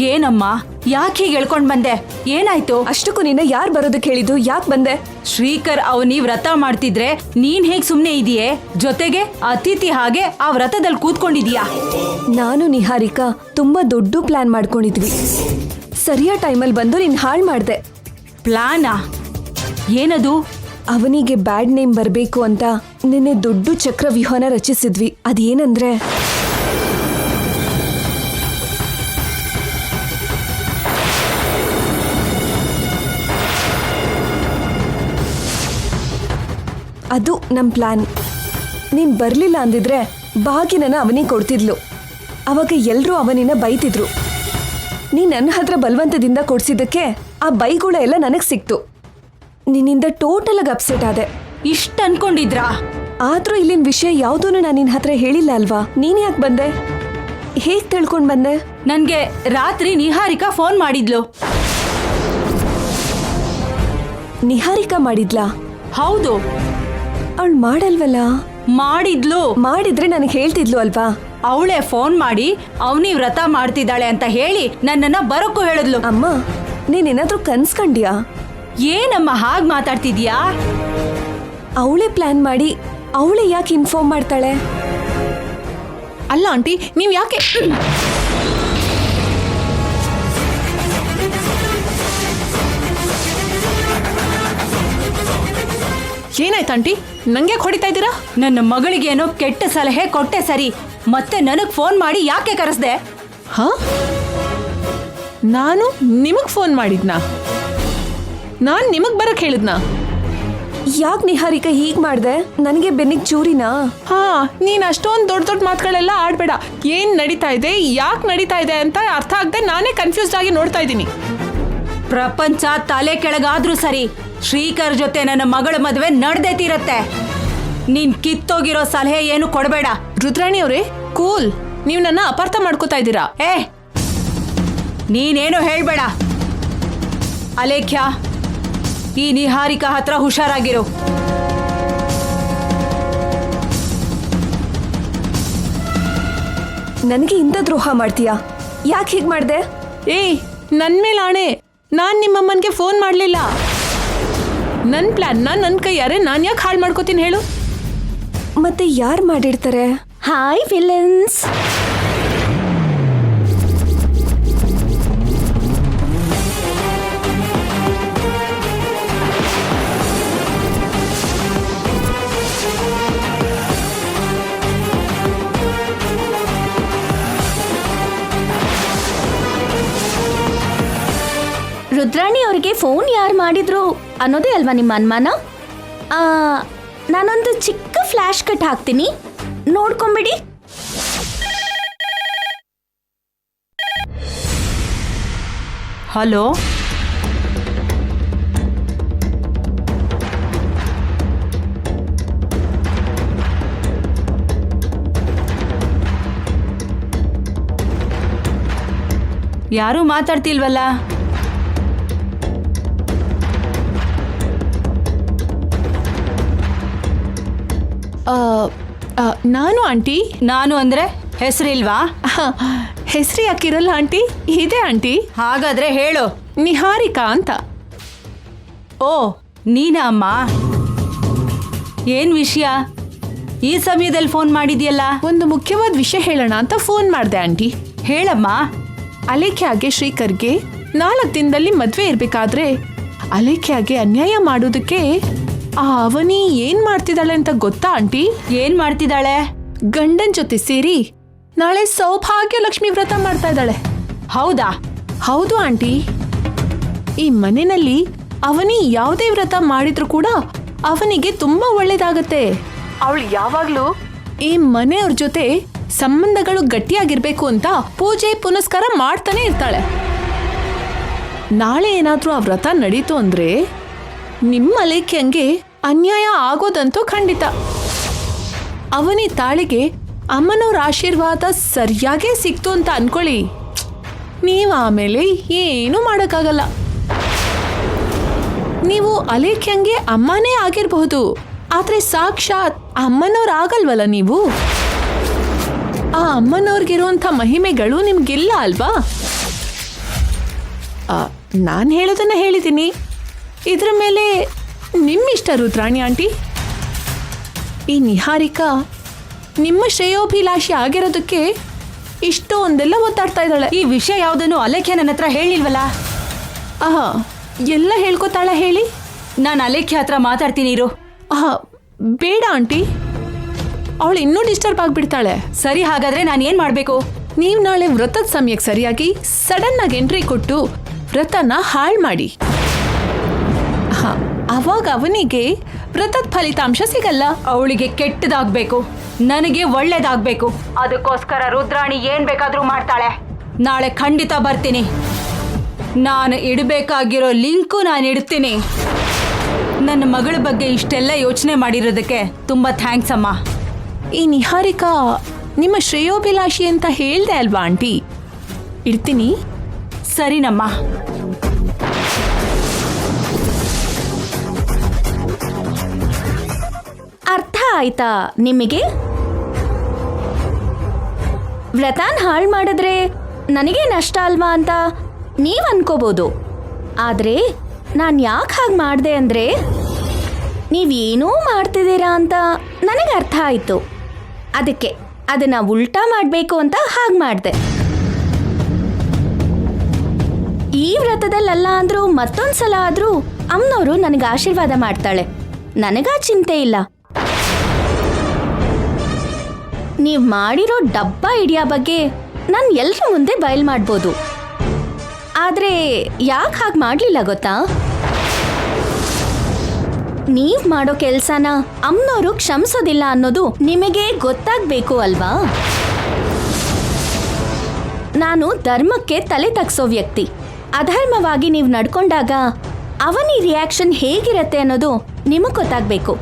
ಏನಮ್ಮ, ಯಾಕೆ ಹೀಗೆ ಹೇಳ್ಕೊಂಡ್ ಬಂದೆ? ಏನಾಯ್ತು? ಅಷ್ಟಕ್ಕೂ ನಿನ್ನ ಯಾರು ಬರೋದಕ್ಕೆ ಹೇಳಿದ್ದು? ಯಾಕೆ ಬಂದೆ? ಶ್ರೀಕರ್ ಅವನಿ ವ್ರತ ಮಾಡ್ತಿದ್ರೆ ನೀನ್ ಹೇಗ್ ಸುಮ್ನೆ ಇದೆಯೇ? ಜೊತೆಗೆ ಅತಿಥಿ ಹಾಗೆ ಆ ವ್ರತದಲ್ಲಿ ಕೂತ್ಕೊಂಡಿದೀಯಾ. ನಾನು ನಿಹಾರಿಕಾ ತುಂಬಾ ದೊಡ್ಡ ಪ್ಲಾನ್ ಮಾಡ್ಕೊಂಡಿದ್ವಿ. ಸರಿಯಾದ ಟೈಮಲ್ಲಿ ಬಂದು ನೀನ್ ಹಾಳು ಮಾಡ್ದೆ. ಪ್ಲಾನಾ? ಏನದು? ಅವನಿಗೆ ಬ್ಯಾಡ್ ನೇಮ್ ಬರಬೇಕು ಅಂತ ನಿನ್ನೆ ದೊಡ್ಡ ಚಕ್ರವ್ಯೂಹನ ರಚಿಸಿದ್ವಿ. ಅದೇನಂದ್ರೆ ಅದು ನಮ್ಮ ಪ್ಲಾನ್. ನೀನ್ ಬರ್ಲಿಲ್ಲ ಅಂದಿದ್ರೆ ಭಾಗ್ಯನ ಅವನಿಗೆ ಕೊಡ್ತಿದ್ಲು. ಅವಾಗ ಎಲ್ರೂ ಅವನಿನ ಬೈತಿದ್ರು. ನೀನ್ ನನ್ನ ಹತ್ರ ಬಲವಂತದಿಂದ ಕೊಡ್ಸಿದ್ದಕ್ಕೆ ಆ ಬೈಗುಳ ಎಲ್ಲ ನನಗ್ ಸಿಕ್ತು. ನಿನ್ನಿಂದ ಟೋಟಲ್ ಆಗಿ ಅಪ್ಸೆಟ್ ಆದೆ. ಇಷ್ಟ ಅನ್ಕೊಂಡಿದ್ರಾ? ಆದ್ರೂ ಇಲ್ಲಿನ ವಿಷಯ ಯಾವುದೂ ನಾನು ನಿನ್ನ ಹತ್ರ ಹೇಳಿಲ್ಲ ಅಲ್ವಾ? ನೀನ್ ಯಾಕೆ ಬಂದೆ? ಹೇಗ್ ತಿಳ್ಕೊಂಡ್ ಬಂದೆ? ನನ್ಗೆ ರಾತ್ರಿ ನಿಹಾರಿಕಾ ಫೋನ್ ಮಾಡಿದ್ಲು. ನಿಹಾರಿಕಾ ಮಾಡಿದ್ಲಾ? ಹೌದು. ಅವಳು ಮಾಡಲ್ವಲ್ಲ? ಮಾಡಿದ್ಲು. ಮಾಡಿದ್ರೆ ನನಗೆ ಹೇಳ್ತಿದ್ಲು ಅಲ್ವಾ? ಅವಳೇ ಫೋನ್ ಮಾಡಿ ಅವನಿ ವ್ರತ ಮಾಡ್ತಿದ್ದಾಳೆ ಅಂತ ಹೇಳಿ ನನ್ನನ್ನ ಬರೋಕ್ಕೂ ಹೇಳಿದ್ಲು. ಅಮ್ಮ, ನೀನೇನಾದ್ರೂ ಕನ್ಸ್ಕಂಡ್ಯಾ? ಏನಮ್ಮ ಹಾಗ್ ಮಾತಾಡ್ತಿದ್ಯಾ? ಅವಳೇ ಪ್ಲಾನ್ ಮಾಡಿ ಅವಳೇ ಯಾಕೆ ಇನ್ಫಾರ್ಮ್ ಮಾಡ್ತಾಳೆ? ಅಲ್ಲ ಆಂಟಿ, ನೀವ್ ಯಾಕೆ ಏನಾಯ್ತು ಆಂಟಿ? ನಂಗೆ ಹೊಡಿತಾ ಇದ್ದೀರಾ? ನನ್ನ ಮಗಳಿಗೇನೋ ಕೆಟ್ಟ ಸಲಹೆ ಕೊಟ್ಟೆ ಸರಿ, ಮತ್ತೆ ನನಗ್ ಫೋನ್ ಮಾಡಿ ಯಾಕೆ ಕರೆಸ್ದೆ? ಹಾ, ನಾನು ನಿಮಗ್ ಫೋನ್ ಮಾಡಿದ್ನಾ? ನಾನ್ ನಿಮಗ್ ಬರಕ್ ಹೇಳಿದ್ನಾ? ಯಾಕೆ ನಿಹಾರಿಕಾ ಹೀಗ್ ಮಾಡ್ದೆ? ನನಗೆ ಬೆನ್ನಿಗೆ ಚೂರಿನಾ? ಹಾ, ನೀನ್ ಅಷ್ಟೊಂದು ದೊಡ್ಡ ದೊಡ್ಡ ಮಾತುಗಳೆಲ್ಲ ಆಡ್ಬೇಡ. ಏನ್ ನಡೀತಾ ಇದೆ, ಯಾಕೆ ನಡೀತಾ ಇದೆ ಅಂತ ಅರ್ಥ ಆಗದೆ ನಾನೇ ಕನ್ಫ್ಯೂಸ್ಡ್ ಆಗಿ ನೋಡ್ತಾ ಇದ್ದೀನಿ. ಪ್ರಪಂಚ ತಲೆ ಕೆಳಗಾದ್ರೂ ಸರಿ, ಶ್ರೀಕರ್ ಜೊತೆ ನನ್ನ ಮಗಳ ಮದುವೆ ನಡ್ದೇ ತೀರತ್ತೆ. ನೀನ್ ಕಿತ್ತೋಗಿರೋ ಸಲಹೆ ಏನು ಕೊಡಬೇಡ. ರುದ್ರಾಣಿ ಅವರೇ, ಕೂಲ್. ನೀವು ನನ್ನ ಅಪಾರ್ಥ ಮಾಡ್ಕೋತಾ ಇದ್ದೀರಾ. ನೀನೇನು ಹೇಳ್ಬೇಡ. ಅಲೇಖ್ಯ, ಈ ನಿಹಾರಿಕಾ ಹತ್ರ ಹುಷಾರಾಗಿರು. ನನಗೆ ಇಂಥ ದ್ರೋಹ ಮಾಡ್ತೀಯಾ? ಯಾಕೆ ಹೀಗ್ ಮಾಡ್ದೆ? ನನ್ ಮೇಲೆ ಆಣೆ, ನಾನ್ ನಿಮ್ಮಮ್ಮನ್ಗೆ ಫೋನ್ ಮಾಡ್ಲಿಲ್ಲ. ನನ್ ಪ್ಲಾನ್ ನನ್ ಕೈಯಾರೆ ನಾನ್ ಯಾಕೆ ಹಾಳು ಮಾಡ್ಕೋತೀನಿ ಹೇಳು? ಮತ್ತೆ ಯಾರು ಮಾಡಿರ್ತಾರೆ? Hi villains. ರುದ್ರಾಣಿ ಅವರಿಗೆ ಫೋನ್ ಯಾರು ಮಾಡಿದ್ರು ಅನ್ನೋದೇ ಅಲ್ವಾ ನಿಮ್ಮ ಅನುಮಾನ? ನಾನೊಂದು ಚಿಕ್ಕ ಫ್ಲಾಶ್ ಕಟ್ ಹಾಕ್ತೀನಿ, ನೋಡ್ಕೊಂಬಿಡಿ. ಹಲೋ, ಯಾರೂ ಮಾತಾಡ್ತಿಲ್ವಲ್ಲ? ನಾನು ಆಂಟಿ. ನಾನು ಅಂದ್ರೆ ಹೆಸರಿಲ್ವಾ? ಹೆಸರು ಯಾಕಿರಲ್ಲ ಆಂಟಿ? ಇದೆ ಆಂಟಿ. ಹಾಗಾದ್ರೆ ಹೇಳು. ನಿಹಾರಿಕಾ ಅಂತ. ಓ, ನೀನಾ ಅಮ್ಮ? ಏನ್ ವಿಷಯ? ಈ ಸಮಯದಲ್ಲಿ ಫೋನ್ ಮಾಡಿದ್ಯಲ್ಲ? ಒಂದು ಮುಖ್ಯವಾದ ವಿಷಯ ಹೇಳೋಣ ಅಂತ ಫೋನ್ ಮಾಡಿದೆ ಆಂಟಿ. ಹೇಳಮ್ಮ. ಅಲೇಖ್ಯಾಗೆ ಶ್ರೀಕರ್ಗೆ 4 ದಿನದಲ್ಲಿ ಮದ್ವೆ ಇರ್ಬೇಕಾದ್ರೆ ಅಲೇಖ್ಯಾಗೆ ಅನ್ಯಾಯ ಮಾಡೋದಕ್ಕೆ ಆ ಅವನಿ ಏನ್ ಮಾಡ್ತಿದ್ದಾಳೆ ಅಂತ ಗೊತ್ತಾ ಆಂಟಿ? ಏನ್ ಮಾಡ್ತಿದ್ದಾಳೆ? ಗಂಡನ್ ಜೊತೆ ಸೇರಿ ನಾಳೆ ಸೌಭಾಗ್ಯ ಲಕ್ಷ್ಮಿ ವ್ರತ ಮಾಡ್ತಾ ಇದ್ದಾಳೆ. ಹೌದಾ? ಹೌದು ಆಂಟಿ. ಈ ಮನೆಯಲ್ಲಿ ಅವನಿ ಯಾವುದೇ ವ್ರತ ಮಾಡಿದ್ರು ಕೂಡ ಅವನಿಗೆ ತುಂಬಾ ಒಳ್ಳೇದಾಗತ್ತೆ. ಅವಳು ಯಾವಾಗ್ಲೂ ಈ ಮನೆಯವ್ರ ಜೊತೆ ಸಂಬಂಧಗಳು ಗಟ್ಟಿಯಾಗಿರ್ಬೇಕು ಅಂತ ಪೂಜೆ ಪುನಸ್ಕಾರ ಮಾಡ್ತಾನೆ ಇರ್ತಾಳೆ. ನಾಳೆ ಏನಾದ್ರೂ ಆ ವ್ರತ ನಡೀತು ಅಂದ್ರೆ ನಿಮ್ಮ ಅಲೇಖ್ಯಂಗೆ ಅನ್ಯಾಯ ಆಗೋದಂತೂ ಖಂಡಿತ. ಅವನಿ ತಾಳಿಗೆ ಅಮ್ಮನವ್ರ ಆಶೀರ್ವಾದ ಸರಿಯಾಗೇ ಸಿಕ್ತು ಅಂತ ಅನ್ಕೊಳ್ಳಿ, ನೀವು ಆಮೇಲೆ ಏನೂ ಮಾಡೋಕ್ಕಾಗಲ್ಲ. ನೀವು ಅಲೇಖ್ಯಂಗೆ ಅಮ್ಮನೇ ಆಗಿರಬಹುದು, ಆದ್ರೆ ಸಾಕ್ಷಾತ್ ಅಮ್ಮನವ್ರು ಆಗಲ್ವಲ್ಲ ನೀವು. ಆ ಅಮ್ಮನವ್ರಿಗಿರುವಂಥ ಮಹಿಮೆಗಳು ನಿಮ್ಗಿಲ್ಲ ಅಲ್ವಾ? ನಾನು ಹೇಳೋದನ್ನ ಹೇಳಿದ್ದೀನಿ. ಇದ್ರ ಮೇಲೆ ನಿಮ್ಮಿಷ್ಟ ರುದ್ರಾಣಿ ಆಂಟಿ. ಈ ನಿಹಾರಿಕಾ ನಿಮ್ಮ ಶ್ರೇಯೋಭಿಲಾಷಿ ಆಗಿರೋದಕ್ಕೆ ಇಷ್ಟೊಂದೆಲ್ಲ ಒತ್ತಾಡ್ತಾ ಇದ್ದಾಳೆ. ಈ ವಿಷಯ ಯಾವುದನ್ನು ಅಲೇಖ್ಯ ನನ್ನ ಹತ್ರ ಹೇಳಿಲ್ವಲ್ಲ. ಆಹಾ, ಎಲ್ಲ ಹೇಳ್ಕೊತಾಳ ಹೇಳಿ. ನಾನು ಅಲೇಖ್ಯ ಹತ್ರ ಮಾತಾಡ್ತೀನಿ ಇರು. ಬೇಡ ಆಂಟಿ, ಅವಳು ಇನ್ನೂ ಡಿಸ್ಟರ್ಬ್ ಆಗಿಬಿಡ್ತಾಳೆ. ಸರಿ, ಹಾಗಾದ್ರೆ ನಾನು ಏನು ಮಾಡಬೇಕು? ನೀವು ನಾಳೆ ವ್ರತದ ಸಮಯಕ್ಕೆ ಸರಿಯಾಗಿ ಸಡನ್ ಆಗಿ ಎಂಟ್ರಿ ಕೊಟ್ಟು ವ್ರತನ ಹಾಳು ಮಾಡಿ. ಅವಾಗ ಅವನಿಗೆ ವ್ರತದ ಫಲಿತಾಂಶ ಸಿಗಲ್ಲ. ಅವಳಿಗೆ ಕೆಟ್ಟದಾಗಬೇಕು, ನನಗೆ ಒಳ್ಳೇದಾಗಬೇಕು. ಅದಕ್ಕೋಸ್ಕರ ರುದ್ರಾಣಿ ಏನು ಬೇಕಾದರೂ ಮಾಡ್ತಾಳೆ. ನಾಳೆ ಖಂಡಿತ ಬರ್ತೀನಿ. ನಾನು ಇಡಬೇಕಾಗಿರೋ ಲಿಂಕು ನಾನು ಇಡ್ತೀನಿ. ನನ್ನ ಮಗಳ ಬಗ್ಗೆ ಇಷ್ಟೆಲ್ಲ ಯೋಚನೆ ಮಾಡಿರೋದಕ್ಕೆ ತುಂಬ ಥ್ಯಾಂಕ್ಸ್ ಅಮ್ಮ. ಈ ನಿಹಾರಿಕಾ ನಿಮ್ಮ ಶ್ರೇಯೋಭಿಲಾಷಿ ಅಂತ ಹೇಳ್ದೆ ಅಲ್ವಾ ಆಂಟಿ? ಇಡ್ತೀನಿ. ಸರಿನಮ್ಮ. ಅರ್ಥ ಆಯ್ತಾ ನಿಮಗೆ? ವ್ರತಾನ್ ಹಾಳು ಮಾಡಿದ್ರೆ ನನಗೆ ನಷ್ಟ ಅಲ್ವಾ ಅಂತ ನೀವು ಅನ್ಕೋಬೋದು. ಆದರೆ ನಾನು ಯಾಕೆ ಹಾಗೆ ಮಾಡಿದೆ ಅಂದರೆ ನೀವೇನೋ ಮಾಡ್ತಿದ್ದೀರಾ ಅಂತ ನನಗೆ ಅರ್ಥ ಆಯಿತು. ಅದಕ್ಕೆ ಅದನ್ನು ಉಲ್ಟಾ ಮಾಡಬೇಕು ಅಂತ ಹಾಗೆ ಮಾಡಿದೆ. ಈ ವ್ರತದಲ್ಲಲ್ಲ ಅಂದರೂ ಮತ್ತೊಂದು ಸಲ ಆದರೂ ಅಮ್ಮನವರು ನನಗೆ ಆಶೀರ್ವಾದ ಮಾಡ್ತಾಳೆ. ನನಗಾ ಚಿಂತೆ ಇಲ್ಲ. ನೀವು ಮಾಡಿರೋ ಡಬ್ಬ ಐಡಿಯಾ ಬಗ್ಗೆ ನಾನು ಎಲ್ಲರ ಮುಂದೆ ಬಯಲು ಮಾಡ್ಬೋದು. ಆದರೆ ಯಾಕೆ ಹಾಗೆ ಮಾಡಲಿಲ್ಲ ಗೊತ್ತಾ? ನೀವು ಮಾಡೋ ಕೆಲಸನ ಅಮ್ಮನವರು ಕ್ಷಮಿಸೋದಿಲ್ಲ ಅನ್ನೋದು ನಿಮಗೆ ಗೊತ್ತಾಗಬೇಕು ಅಲ್ವಾ? ನಾನು ಧರ್ಮಕ್ಕೆ ತಲೆ ತಗ್ಸೋ ವ್ಯಕ್ತಿ. ಅಧರ್ಮವಾಗಿ ನೀವು ನಡ್ಕೊಂಡಾಗ ಅವನಿ ರಿಯಾಕ್ಷನ್ ಹೇಗಿರತ್ತೆ ಅನ್ನೋದು ನಿಮಗೆ ಗೊತ್ತಾಗಬೇಕು.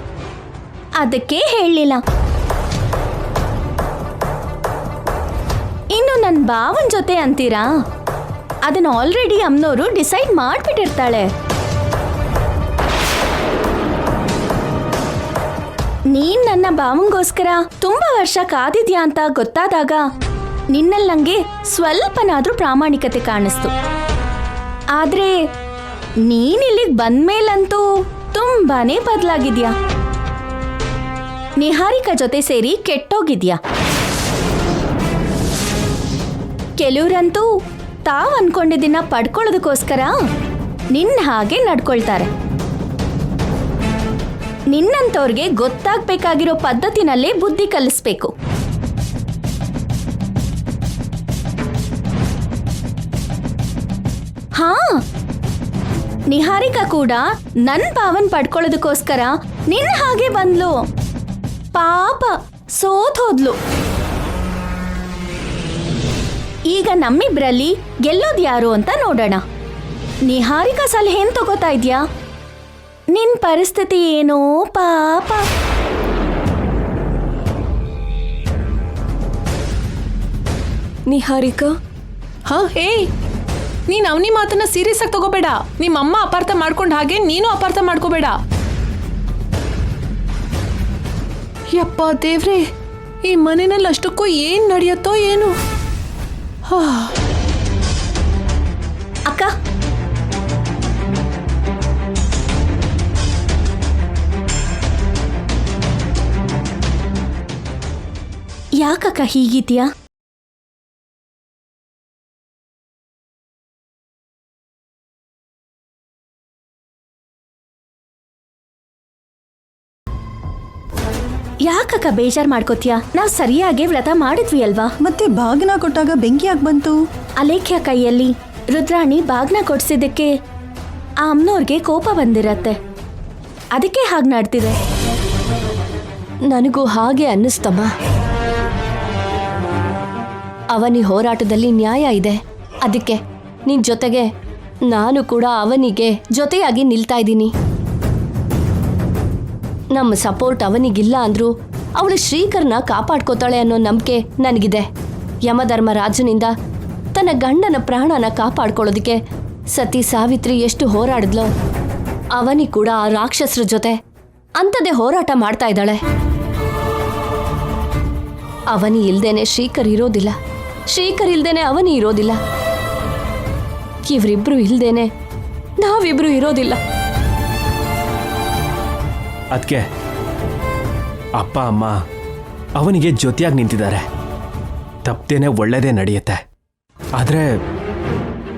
ಅದಕ್ಕೆ ಹೇಳಲಿಲ್ಲ. ಇನ್ನು ನನ್ನ ಭಾವನ ಜೊತೆ ಅಂತೀರಾ? ಅದನ್ನು ಆಲ್ರೆಡಿ ಅಮ್ಮನವರು ಡಿಸೈಡ್ ಮಾಡಿಬಿಟ್ಟಿರ್ತಾಳೆ. ನೀನ್ ನನ್ನ ಭಾವಂಗೋಸ್ಕರ ತುಂಬಾ ವರ್ಷ ಕಾದಿದ್ಯಾ ಅಂತ ಗೊತ್ತಾದಾಗ ನಿನ್ನಲ್ಲಿ ನಂಗೆ ಸ್ವಲ್ಪನಾದ್ರೂ ಪ್ರಾಮಾಣಿಕತೆ ಕಾಣಿಸ್ತು. ಆದ್ರೆ ನೀನಿಲ್ಲಿಗೆ ಬಂದ್ಮೇಲಂತೂ ತುಂಬಾನೇ ಬದಲಾಗಿದ್ಯಾ. ನಿಹಾರಿಕಾ ಜೊತೆ ಸೇರಿ ಕೆಟ್ಟೋಗಿದ್ಯಾ. ಕೆಲವರಂತೂ ತಾವು ಅನ್ಕೊಂಡಿದ್ದನ್ನ ಪಡ್ಕೊಳ್ಳೋದಕ್ಕೋಸ್ಕರ ನಿನ್ನ ಹಾಗೆ ನಡ್ಕೊಳ್ತಾರೆ. ನಿನ್ನಂತವ್ರಿಗೆ ಗೊತ್ತಾಗಬೇಕಾಗಿರೋ ಪದ್ಧತಿನಲ್ಲೇ ಬುದ್ಧಿ ಕಲಿಸ್ಬೇಕು. ಹಾ, ನಿಹಾರಿಕಾ ಕೂಡ ನನ್ನ ಭಾವನ್ ಪಡ್ಕೊಳ್ಳೋದಕ್ಕೋಸ್ಕರ ನಿನ್ನ ಹಾಗೆ ಬಂದ್ಲು. ಪಾಪ ಸೋತ್ ಹೋದ್ಲು. ಈಗ ನಮ್ಮಿಬ್ರಲ್ಲಿ ಗೆಲ್ಲೋದು ಯಾರು ಅಂತ ನೋಡೋಣ. ನಿಹಾರಿಕಾ ಸಲಹೆನ್ ತಗೋತಾ ಇದ್ಯಾ? ನಿನ್ ಪರಿಸ್ಥಿತಿ ಏನೋ ಪಾಪ. ನಿಹಾರಿಕಾ, ಏಯ್, ನೀನ್ ಅವನಿ ಮಾತನ್ನ ಸೀರಿಯಸ್ ಆಗಿ ತಗೋಬೇಡ. ನಿಮ್ಮಮ್ಮ ಅಪಾರ್ಥ ಮಾಡ್ಕೊಂಡ ಹಾಗೆ ನೀನು ಅಪಾರ್ಥ ಮಾಡ್ಕೋಬೇಡ. ಯಪ್ಪ ದೇವ್ರೆ, ಈ ಮನೆಯಲ್ಲಿ ಅಷ್ಟಕ್ಕೂ ಏನ್ ನಡೆಯುತ್ತೋ ಏನು. ಅಕ್ಕ, ಯಾಕಕ್ಕ ಹೀಗಿದ್ಯಾ? ಯಾಕಕ್ಕ ಬೇಜಾರ್ ಮಾಡ್ಕೋತೀಯಾ? ನಾವು ಸರಿಯಾಗಿ ವ್ರತ ಮಾಡಿದ್ವಿ ಅಲ್ವಾ? ಮತ್ತೆ ಬಾಗ್ನ ಕೊಟ್ಟಾಗ ಬೆಂಕಿ ಯಾಕೆ ಬಂತು? ಅಲೇಖ್ಯ ಕೈಯಲ್ಲಿ ರುದ್ರಾಣಿ ಬಾಗ್ನ ಕೊಡ್ಸಿದ್ದಕ್ಕೆ ಆ ಅಮ್ಮನವ್ರಿಗೆ ಕೋಪ ಬಂದಿರತ್ತೆ. ಅದಕ್ಕೆ ಹಾಗೆ ನಡ್ತಿದೆ. ನನಗೂ ಹಾಗೆ ಅನ್ನಿಸ್ತಮ್ಮ. ಅವನಿ ಹೋರಾಟದಲ್ಲಿ ನ್ಯಾಯ ಇದೆ. ಅದಕ್ಕೆ ನಿನ್ ಜೊತೆಗೆ ನಾನು ಕೂಡ ಅವನಿಗೆ ಜೊತೆಯಾಗಿ ನಿಲ್ತಾ ಇದ್ದೀನಿ. ನಮ್ಮ ಸಪೋರ್ಟ್ ಅವನಿಗಿಲ್ಲ ಅಂದ್ರೂ ಅವಳು ಶ್ರೀಕರ್ನ ಕಾಪಾಡ್ಕೋತಾಳೆ ಅನ್ನೋ ನಂಬಿಕೆ ನನಗಿದೆ. ಯಮಧರ್ಮರಾಜನಿಂದ ತನ್ನ ಗಂಡನ ಪ್ರಾಣನ ಕಾಪಾಡ್ಕೊಳ್ಳೋದಕ್ಕೆ ಸತಿ ಸಾವಿತ್ರಿ ಎಷ್ಟು ಹೋರಾಡಿದ್ಲೋ, ಅವನಿ ಕೂಡ ಆ ರಾಕ್ಷಸರ ಜೊತೆ ಅಂಥದ್ದೇ ಹೋರಾಟ ಮಾಡ್ತಾ ಇದ್ದಾಳೆ. ಅವನಿ ಇಲ್ದೇನೆ ಶ್ರೀಕರ್ ಇರೋದಿಲ್ಲ, ಶ್ರೀಕರ್ ಇಲ್ದೇನೆ ಅವನಿ ಇರೋದಿಲ್ಲ. ಇವರಿಬ್ರು ಇಲ್ದೇನೆ ನಾವಿಬ್ರು ಇರೋದಿಲ್ಲ. ಅದಕ್ಕೆ ಅಪ್ಪ ಅಮ್ಮ ಅವನಿಗೆ ಜೊತೆಯಾಗಿ ನಿಂತಿದ್ದಾರೆ. ತಪ್ಪದೇನೆ ಒಳ್ಳೇದೇ ನಡೆಯುತ್ತೆ. ಆದರೆ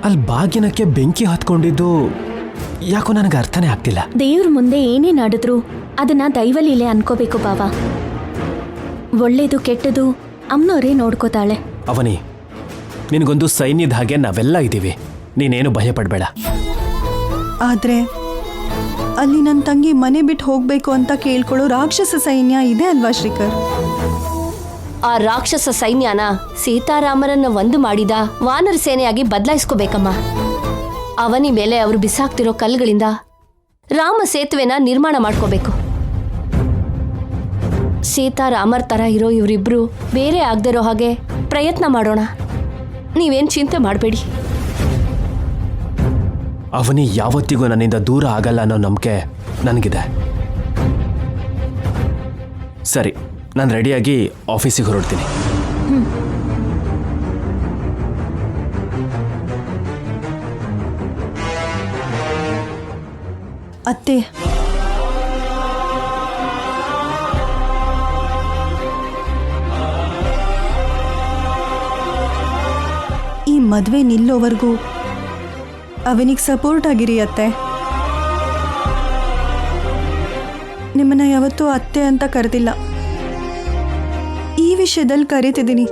ಅಲ್ಲಿ ಭಾಗ್ಯನಕ್ಕೆ ಬೆಂಕಿ ಹತ್ಕೊಂಡಿದ್ದು ಯಾಕೋ ನನಗೆ ಅರ್ಥನೇ ಆಗ್ತಿಲ್ಲ. ದೇವ್ರ ಮುಂದೆ ಏನೇ ನಡೆದ್ರು ಅದನ್ನ ದೈವಲೀಲೆ ಅನ್ಕೋಬೇಕು ಬಾವ. ಒಳ್ಳೇದು ಕೆಟ್ಟದು ಅಮ್ಮನವರೇ ನೋಡ್ಕೋತಾಳೆ. ಅವನಿ, ನಿನಗೊಂದು ಸೈನ್ಯದ ಹಾಗೆ ನಾವೆಲ್ಲ ಇದ್ದೀವಿ. ನೀನೇನು ಭಯ ಪಡಬೇಡ. ಆದರೆ ಅಲ್ಲಿ ನನ್ನ ತಂಗಿ ಮನೆ ಬಿಟ್ಟು ಹೋಗಬೇಕು ಅಂತ ಕೇಳ್ಕೊಳ್ಳೋ ರಾಕ್ಷಸ ಸೈನ್ಯ ಇದೆ ಅಲ್ವಾ ಶ್ರೀಕರ್? ಆ ರಾಕ್ಷಸ ಸೈನ್ಯನ ಸೀತಾರಾಮರನ್ನ ಒಂದು ಮಾಡಿದ ವಾನರ ಸೇನೆಯಾಗಿ ಬದಲಾಯಿಸ್ಕೋಬೇಕಮ್ಮ. ಅವನಿ ಮೇಲೆ ಅವರು ಬಿಸಾಕ್ತಿರೋ ಕಲ್ಲುಗಳಿಂದ ರಾಮ ಸೇತುವೆನ ನಿರ್ಮಾಣ ಮಾಡ್ಕೋಬೇಕು. ಸೀತಾರಾಮರ್ ತರ ಇರೋ ಇವರಿಬ್ರು ಬೇರೆ ಆಗದಿರೋ ಹಾಗೆ ಪ್ರಯತ್ನ ಮಾಡೋಣ. ನೀವೇನು ಚಿಂತೆ ಮಾಡಬೇಡಿ. ಅವನಿ ಯಾವತ್ತಿಗೂ ನನ್ನಿಂದ ದೂರ ಆಗಲ್ಲ ಅನ್ನೋ ನಂಬಿಕೆ ನನಗಿದೆ. ಸರಿ, ನಾನು ರೆಡಿಯಾಗಿ ಆಫೀಸಿಗೆ ಹೊರಡ್ತೀನಿ. ಅತ್ತೆ, ಈ ಮದುವೆ ನಿಲ್ಲೋವರೆಗೂ ಅವನಿಗೆ ಸಪೋರ್ಟ್ ಆಗಿರಿ ಅತ್ತೆ. ನಿಮ್ಮನ್ನ ಯಾವತ್ತೂ ಅತ್ತೆ ಅಂತ ಕರೆದಿಲ್ಲ. ಈ ವಿಷಯದಲ್ಲಿ ಕರೀತಿದ್ದೀನಿ.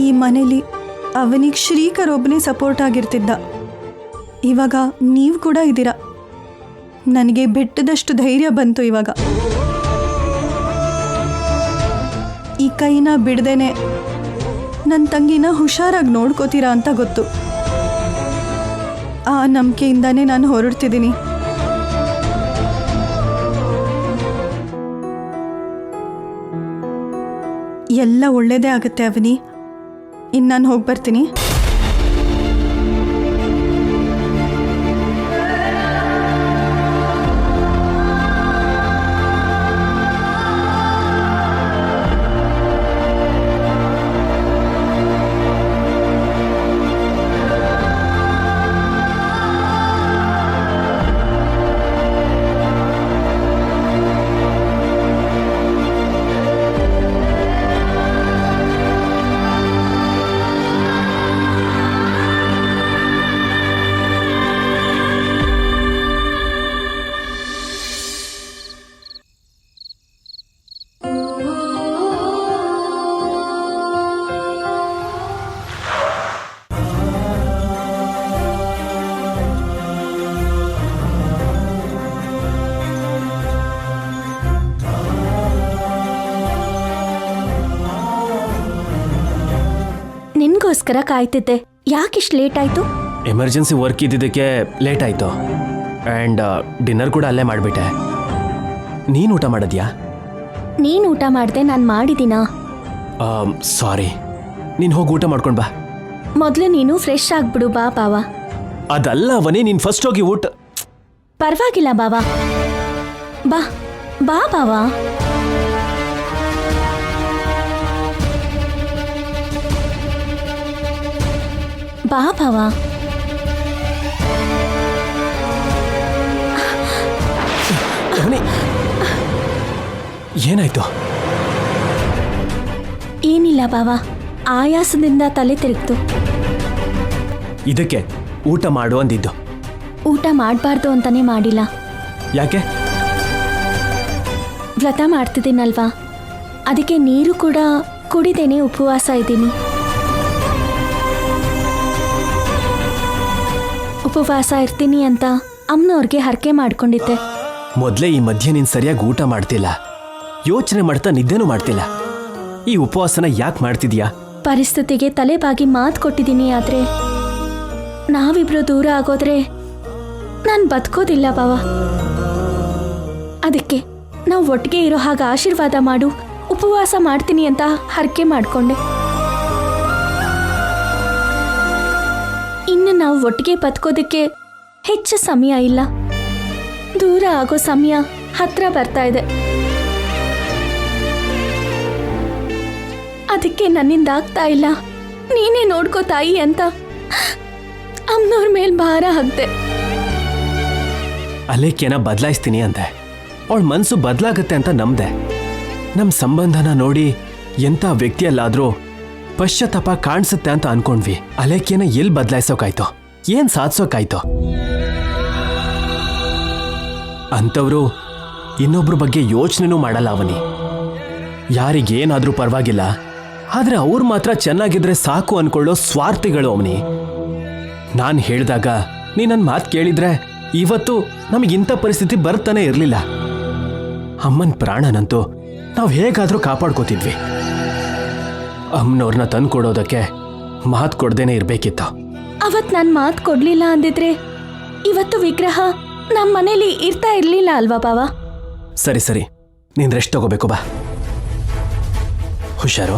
ಈ ಮನೇಲಿ ಅವನಿಗೆ ಶ್ರೀಕರ್ ಒಬ್ಬನೇ ಸಪೋರ್ಟ್ ಆಗಿರ್ತಿದ್ದ. ಇವಾಗ ನೀವು ಕೂಡ ಇದ್ದೀರಾ. ನನಗೆ ಬೆಟ್ಟದಷ್ಟು ಧೈರ್ಯ ಬಂತು. ಇವಾಗ ಈ ಕೈನ ಬಿಡ್ದೇನೆ ನನ್ನ ತಂಗಿನ ಹುಷಾರಾಗಿ ನೋಡ್ಕೋತೀರಾ ಅಂತ ಗೊತ್ತು. ಆ ನಂಬಿಕೆಯಿಂದಾನೇ ನಾನು ಹೊರಡ್ತಿದ್ದೀನಿ. ಎಲ್ಲ ಒಳ್ಳೇದೇ ಆಗುತ್ತೆ ಅವನಿ. ಇನ್ನು ನಾನು ಹೋಗಿ ಬರ್ತೀನಿ. ನಿನ್ಗೋಸ್ಕರ ಕಾಯ್ತಿದ್ದೆ. ಯಾಕಿಷ್ಟು ಲೇಟ್ ಆಯ್ತು? ಎಮರ್ಜೆನ್ಸಿ ವರ್ಕ್ ಇದ್ದಿದ್ದಕ್ಕೆ ಲೇಟ್ ಆಯಿತು. ಆ್ಯಂಡ್ ಡಿನ್ನರ್ ಕೂಡ ಅಲ್ಲೇ ಮಾಡಿಬಿಟ್ಟೆ. ನೀನು ಊಟ ಮಾಡಿದ್ಯಾ? ನೀನು ಊಟ ಮಾಡ್ದೆ, ನಾನು ಮಾಡಿದ್ದೀನಾ? ಸಾರಿ, ನೀನು ಹೋಗಿ ಊಟ ಮಾಡ್ಕೊಂಡು ಬಾ. ಮೊದಲು ನೀನು ಫ್ರೆಶ್ ಆಗ್ಬಿಡು ಬಾ ಬಾವ. ಅದಲ್ಲ ಅವನೇ, ನೀನು ಫಸ್ಟ್ ಹೋಗಿ ಊಟ. ಪರವಾಗಿಲ್ಲ ಬಾವ, ಬಾ ಬಾ ಬಾವ. ಬಾ ಬಾವ. ಏನಾಯ್ತು? ಏನಿಲ್ಲ ಬಾವ, ಆಯಾಸದಿಂದ ತಲೆ ತಿರುಗ್ತು. ಇದಕ್ಕೆ ಊಟ ಮಾಡು ಅಂದಿದ್ದು. ಊಟ ಮಾಡಬಾರ್ದು ಅಂತಾನೆ ಮಾಡಿಲ್ಲ. ಯಾಕೆ? ವ್ರತ ಮಾಡ್ತಿದ್ದೀನಲ್ವಾ, ಅದಕ್ಕೆ ನೀರು ಕೂಡ ಕುಡಿದೇನೆ ಉಪವಾಸ ಇದ್ದೀನಿ. ಉಪವಾಸ ಇರ್ತೀನಿ ಅಂತ ಅಮ್ಮನವ್ರಿಗೆ ಹರಕೆ ಮಾಡ್ಕೊಂಡಿದ್ದೆ. ಮೊದಲೇ ಈ ಮಧ್ಯೆ ನೀನು ಸರಿಯಾಗಿ ಊಟ ಮಾಡ್ತಿಲ್ಲ, ಯೋಚನೆ ಮಾಡ್ತಾ ನಿದ್ದೆನೂ ಮಾಡ್ತಿಲ್ಲ. ಈ ಉಪವಾಸನ ಯಾಕೆ ಮಾಡ್ತಿದ್ಯಾ? ಪರಿಸ್ಥಿತಿಗೆ ತಲೆಬಾಗಿ ಮಾತು ಕೊಟ್ಟಿದ್ದೀನಿ. ಆದರೆ ನಾವಿಬ್ರು ದೂರ ಆಗೋದ್ರೆ ನಾನು ಬದುಕೋದಿಲ್ಲ ಬಾವ. ಅದಕ್ಕೆ ನಾವು ಒಟ್ಟಿಗೆ ಇರೋ ಹಾಗೆ ಆಶೀರ್ವಾದ ಮಾಡು, ಉಪವಾಸ ಮಾಡ್ತೀನಿ ಅಂತ ಹರಕೆ ಮಾಡಿಕೊಂಡೆ. ನಾವು ಒಟ್ಟಿಗೆ ಬದುಕೋದಕ್ಕೆ ಹೆಚ್ಚು ಸಮಯ ಇಲ್ಲ. ದೂರ ಆಗೋ ಸಮಯ ಹತ್ರ ಬರ್ತಾ ಇದೆ. ಅದಕ್ಕೆ ನನ್ನಿಂದ ಆಗ್ತಾ ಇಲ್ಲ. ನೀನೇ ನೋಡ್ಕೋ ತಾಯಿ ಅಂತ ಅಮ್ಮನವ್ರ ಮೇಲ್ ಭಾರ ಹಾಕ್ದೆ. ಅಲೇಖ್ಯನ ಬದಲಾಯಿಸ್ತೀನಿ ಅಂದೆ. ಅವಳ ಮನಸ್ಸು ಬದಲಾಗತ್ತೆ ಅಂತ ನಂಬ್ದೆ. ನಮ್ಮ ಸಂಬಂಧನ ನೋಡಿ ಎಂಥ ವ್ಯಕ್ತಿಯಲ್ಲಾದ್ರೂ ಪಶ್ಚಾತ್ತಾಪ ಕಾಣಿಸುತ್ತೆ ಅಂತ ಅನ್ಕೊಂಡ್ವಿ. ಅಲೇಖ್ಯನ ಎಲ್ಲಿ ಬದಲಾಯಿಸೋಕಾಯ್ತು? ಏನ್ ಸಾಧಿಸೋಕಾಯ್ತು? ಅಂಥವ್ರು ಇನ್ನೊಬ್ರ ಬಗ್ಗೆ ಯೋಚನೆನೂ ಮಾಡಲ್ಲ ಅವನಿ. ಯಾರಿಗೇನಾದ್ರೂ ಪರವಾಗಿಲ್ಲ, ಆದ್ರೆ ಅವ್ರು ಮಾತ್ರ ಚೆನ್ನಾಗಿದ್ರೆ ಸಾಕು ಅನ್ಕೊಳ್ಳೋ ಸ್ವಾರ್ಥಿಗಳು ಅವನಿ. ನಾನು ಹೇಳಿದಾಗ ನೀ ನನ್ನ ಮಾತು ಕೇಳಿದ್ರೆ ಇವತ್ತು ನಮಗಿಂಥ ಪರಿಸ್ಥಿತಿ ಬರ್ತಾನೆ ಇರಲಿಲ್ಲ. ಅಮ್ಮನ ಪ್ರಾಣನಂತೂ ನಾವು ಹೇಗಾದ್ರೂ ಕಾಪಾಡ್ಕೋತಿದ್ವಿ. ಅಮ್ಮನವ್ರನ್ನ ತಂದು ಕೊಡೋದಕ್ಕೆ ಮಾತು ಕೊಡ್ದೇನೆ ಇರ್ಬೇಕಿತ್ತು. ಅವತ್ ನಾನು ಮಾತು ಕೊಡ್ಲಿಲ್ಲ ಅಂದಿದ್ರೆ ಇವತ್ತು ವಿಗ್ರಹ ನಮ್ಮ ಮನೇಲಿ ಇರ್ತಾ ಇರ್ಲಿಲ್ಲ ಅಲ್ವಾ ಬಾವ? ಸರಿ ಸರಿ, ನೀನ್ ರೆಸ್ಟ್ ತಗೋಬೇಕು, ಬಾ. ಹುಷಾರು.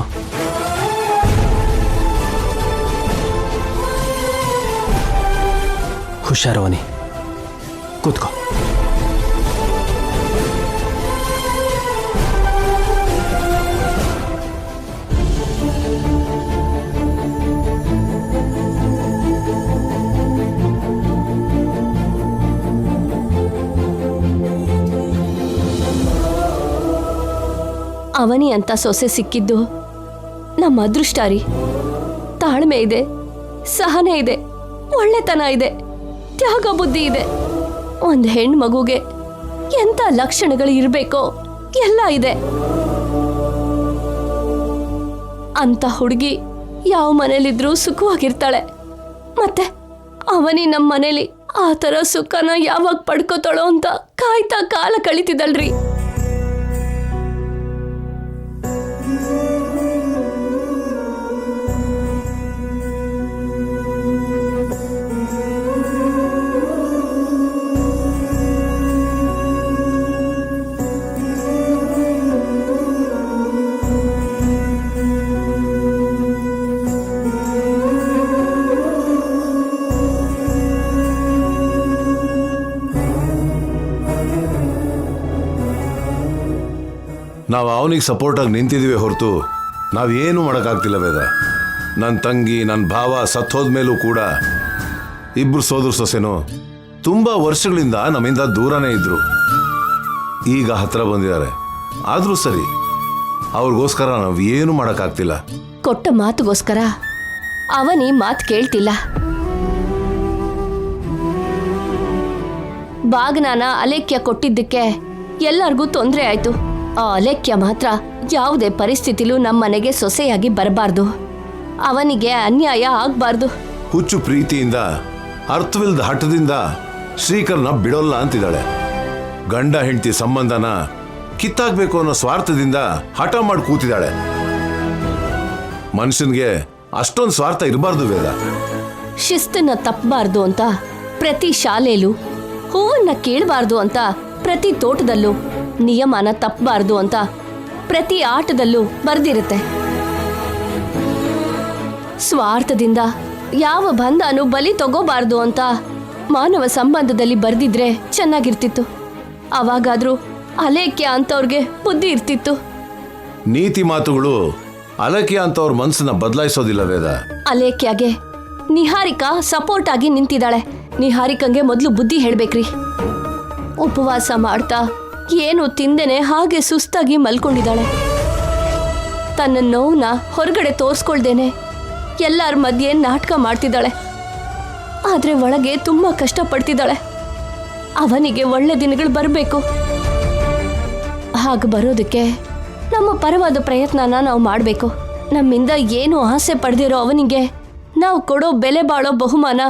ಹುಷಾರು ಅವನಿ, ಕೂತ್ಕೋ. ಅವನಿ ಅಂತ ಸೊಸೆ ಸಿಕ್ಕಿದ್ದು ನಮ್ಮ ಅದೃಷ್ಟ ರೀ. ತಾಳ್ಮೆ ಇದೆ, ಸಹನೆ ಇದೆ, ಒಳ್ಳೆತನ ಇದೆ, ತ್ಯಾಗ ಬುದ್ಧಿ ಇದೆ. ಒಂದು ಹೆಣ್ಣು ಮಗುಗೆ ಎಂಥ ಲಕ್ಷಣಗಳು ಇರಬೇಕೋ ಎಲ್ಲ ಇದೆ. ಅಂತ ಹುಡುಗಿ ಯಾವ ಮನೇಲಿದ್ರೂ ಸುಖವಾಗಿರ್ತಾಳೆ. ಮತ್ತೆ ಅವನಿ ನಮ್ಮ ಮನೇಲಿ ಆ ಥರ ಸುಖನ ಯಾವಾಗ ಪಡ್ಕೋತಾಳೋ ಅಂತ ಕಾಯ್ತಾ ಕಾಲ ಕಳೀತಿದ್ದಳ್ರಿ. ನಾವು ಅವನಿಗೆ ಸಪೋರ್ಟಾಗಿ ನಿಂತಿದ್ದೀವಿ ಹೊರತು ನಾವೇನು ಮಾಡೋಕ್ಕಾಗ್ತಿಲ್ಲ ವೇದ. ನನ್ನ ತಂಗಿ, ನನ್ನ ಭಾವ ಸತ್ತೋದ್ಮೇಲೂ ಕೂಡ ಇಬ್ಬರು ಸೋದರ ಸೊಸೆನೂ ತುಂಬ ವರ್ಷಗಳಿಂದ ನಮ್ಮಿಂದ ದೂರನೇ ಇದ್ರು. ಈಗ ಹತ್ರ ಬಂದಿದ್ದಾರೆ. ಆದರೂ ಸರಿ, ಅವ್ರಿಗೋಸ್ಕರ ನಾವು ಏನು ಮಾಡೋಕ್ಕಾಗ್ತಿಲ್ಲ. ಕೊಟ್ಟ ಮಾತುಗೋಸ್ಕರ ಅವನಿ ಮಾತು ಕೇಳ್ತಿಲ್ಲ. ಬಾಗ್ನಾನ ಅಲೇಖ್ಯ ಕೊಟ್ಟಿದ್ದಕ್ಕೆ ಎಲ್ಲರಿಗೂ ತೊಂದರೆ ಆಯ್ತು. ಆ ಅಲೇಖ್ಯ ಮಾತ್ರ ಯಾವುದೇ ಪರಿಸ್ಥಿತಿಲೂ ನಮ್ಮ ಮನೆಗೆ ಸೊಸೆಯಾಗಿ ಬರಬಾರ್ದು. ಅವನಿಗೆ ಅನ್ಯಾಯ ಆಗ್ಬಾರ್ದು. ಹುಚ್ಚು ಪ್ರೀತಿಯಿಂದ, ಅರ್ಥವಿಲ್ದ ಹಠದಿಂದ ಶ್ರೀಕರ್ನ ಬಿಡೋಲ್ಲ ಅಂತಿದ್ದಾಳೆ. ಗಂಡ ಹೆಂಡತಿ ಸಂಬಂಧನ ಕಿತ್ತಾಕ್ಬೇಕು ಅನ್ನೋ ಸ್ವಾರ್ಥದಿಂದ ಹಠ ಮಾಡಿ ಕೂತಿದ್ದಾಳೆ. ಮನುಷ್ಯನ್ಗೆ ಅಷ್ಟೊಂದು ಸ್ವಾರ್ಥ ಇರಬಾರ್ದು ವೇದ. ಶಿಸ್ತನ್ನ ತಪ್ಪಬಾರ್ದು ಅಂತ ಪ್ರತಿ ಶಾಲೆಯಲ್ಲೂ, ಹೂವನ್ನ ಕೀಳಬಾರ್ದು ಅಂತ ಪ್ರತಿ ತೋಟದಲ್ಲೂ, ನಿಯಮನ ತಪ್ಪಬಾರ್ದು ಅಂತ ಪ್ರತಿ ಆಟದಲ್ಲೂ ಬರ್ದಿರುತ್ತೆ. ಸ್ವಾರ್ಥದಿಂದ ಯಾವ ಬಂಧನೂ ಬಲಿ ತಗೋಬಾರ್ದು ಅಂತ ಮಾನವ ಸಂಬಂಧದಲ್ಲಿ ಬರ್ದಿದ್ರೆ ಚೆನ್ನಾಗಿರ್ತಿತ್ತು. ಅವಾಗಾದ್ರೂ ಅಲೇಖ್ಯ ಅಂತವ್ರಿಗೆ ಬುದ್ಧಿ ಇರ್ತಿತ್ತು. ನೀತಿ ಮಾತುಗಳು ಅಲೇಖ್ಯ ಅಂತವ್ರ ಮನಸ್ಸನ್ನ ಬದಲಾಯಿಸೋದಿಲ್ಲ ವೇದ. ಅಲೇಖ್ಯಗೆ ನಿಹಾರಿಕಾ ಸಪೋರ್ಟ್ ಆಗಿ ನಿಂತಿದ್ದಾಳೆ. ನಿಹಾರಿಕಂಗೆ ಮೊದಲು ಬುದ್ಧಿ ಹೇಳ್ಬೇಕ್ರಿ. ಉಪವಾಸ ಮಾಡ್ತಾ ಏನು ತಿಂದೇನೆ ಹಾಗೆ ಸುಸ್ತಾಗಿ ಮಲ್ಕೊಂಡಿದ್ದಾಳೆ. ತನ್ನ ನೋವನ್ನ ಹೊರಗಡೆ ತೋರಿಸ್ಕೊಳ್ದೇನೆ ಎಲ್ಲರ ಮಧ್ಯೆ ನಾಟಕ ಮಾಡ್ತಿದ್ದಾಳೆ. ಆದರೆ ಒಳಗೆ ತುಂಬ ಕಷ್ಟಪಡ್ತಿದ್ದಾಳೆ. ಅವನಿಗೆ ಒಳ್ಳೆ ದಿನಗಳು ಬರಬೇಕು. ಹಾಗೆ ಬರೋದಕ್ಕೆ ನಮ್ಮ ಪರವಾದ ಪ್ರಯತ್ನನ ನಾವು ಮಾಡಬೇಕು. ನಮ್ಮಿಂದ ಏನು ಆಸೆ ಪಡೆದಿರೋ ಅವನಿಗೆ ನಾವು ಕೊಡೋ ಬೆಲೆ ಬಾಳೋ ಬಹುಮಾನ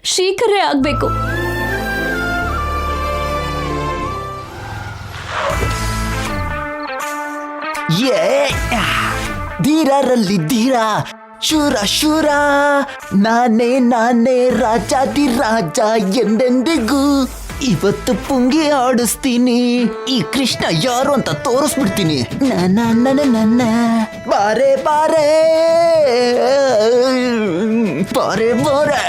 ಶ್ರೀಕರೇ ಆಗಬೇಕು. ಧೀರರಲ್ಲಿ ಧೀರ, ಶೂರ ಶೂರ, ನಾನೇ ರಾಜಾದಿ ರಾಜ ಎಂದೆಂದಿಗೂ. ಇವತ್ತು ಪುಂಗಿ ಆಡಿಸ್ತೀನಿ, ಈ ಕೃಷ್ಣ ಯಾರು ಅಂತ ತೋರಿಸ್ಬಿಡ್ತೀನಿ. ನನ್ನ ಬಾರೆ ಬಾರೆ ಬಾರೆ ಬಾರೆ